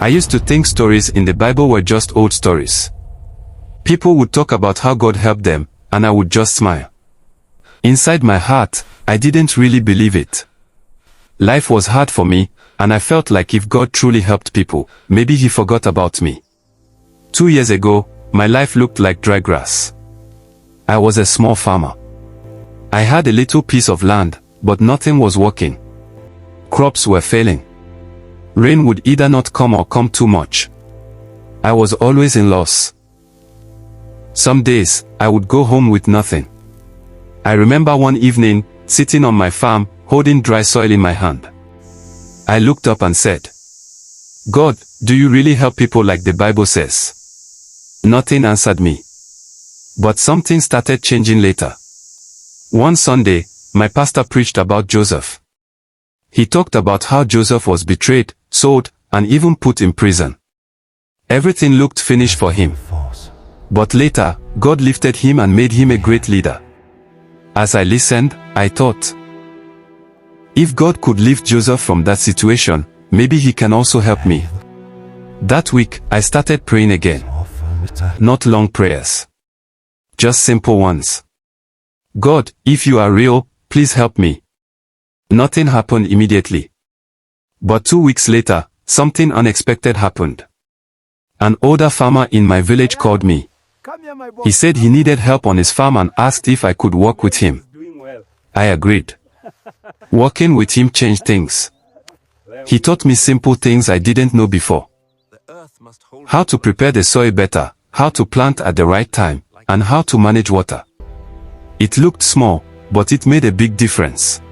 I used to think stories in the Bible were just old stories. People would talk about how God helped them, and I would just smile. Inside my heart, I didn't really believe it. Life was hard for me, and I felt like if God truly helped people, maybe He forgot about me. 2 years ago, my life looked like dry grass. I was a small farmer. I had a little piece of land, but nothing was working. Crops were failing. Rain would either not come or come too much. I was always in loss. Some days, I would go home with nothing. I remember one evening, sitting on my farm, holding dry soil in my hand. I looked up and said, "God, do you really help people like the Bible says?" Nothing answered me. But something started changing later. One Sunday, my pastor preached about Joseph. He talked about how Joseph was betrayed, sold, and even put in prison. Everything looked finished for him. But later, God lifted him and made him a great leader. As I listened, I thought, if God could lift Joseph from that situation, maybe He can also help me. That week, I started praying again. Not long prayers. Just simple ones. God, if you are real, please help me. Nothing happened immediately. But 2 weeks later, something unexpected happened. An older farmer in my village called me. He said he needed help on his farm and asked if I could work with him. I agreed. Working with him changed things. He taught me simple things I didn't know before. How to prepare the soil better, how to plant at the right time, and how to manage water. It looked small, but it made a big difference.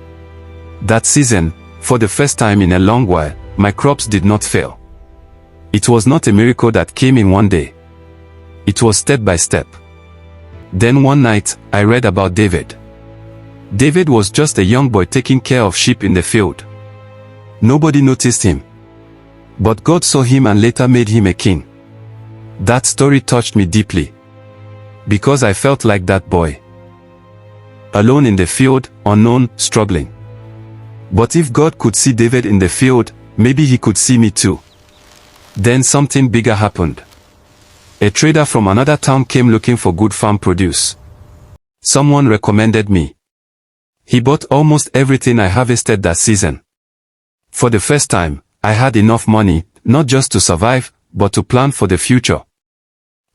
That season, for the first time in a long while, my crops did not fail. It was not a miracle that came in one day. It was step by step. Then one night, I read about David. David was just a young boy taking care of sheep in the field. Nobody noticed him. But God saw him and later made him a king. That story touched me deeply. Because I felt like that boy. Alone in the field, unknown, struggling. But if God could see David in the field, maybe He could see me too. Then something bigger happened. A trader from another town came looking for good farm produce. Someone recommended me. He bought almost everything I harvested that season. For the first time, I had enough money, not just to survive, but to plan for the future.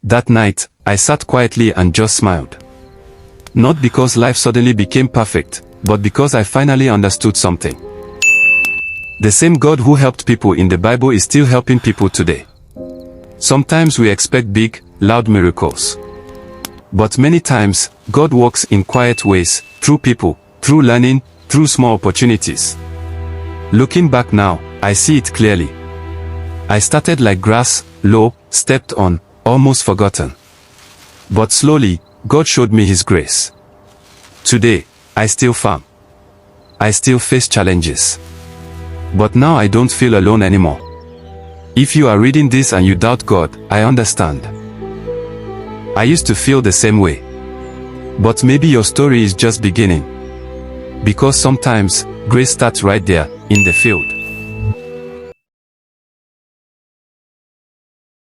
That night, I sat quietly and just smiled. Not because life suddenly became perfect, but because I finally understood something. The same God who helped people in the Bible is still helping people today. Sometimes we expect big, loud miracles. But many times, God works in quiet ways, through people, through learning, through small opportunities. Looking back now, I see it clearly. I started like grass, low, stepped on, almost forgotten. But slowly, God showed me His grace. Today, I still farm. I still face challenges. But now I don't feel alone anymore. If you are reading this and you doubt God, I understand. I used to feel the same way. But maybe your story is just beginning. Because sometimes, grace starts right there, in the field.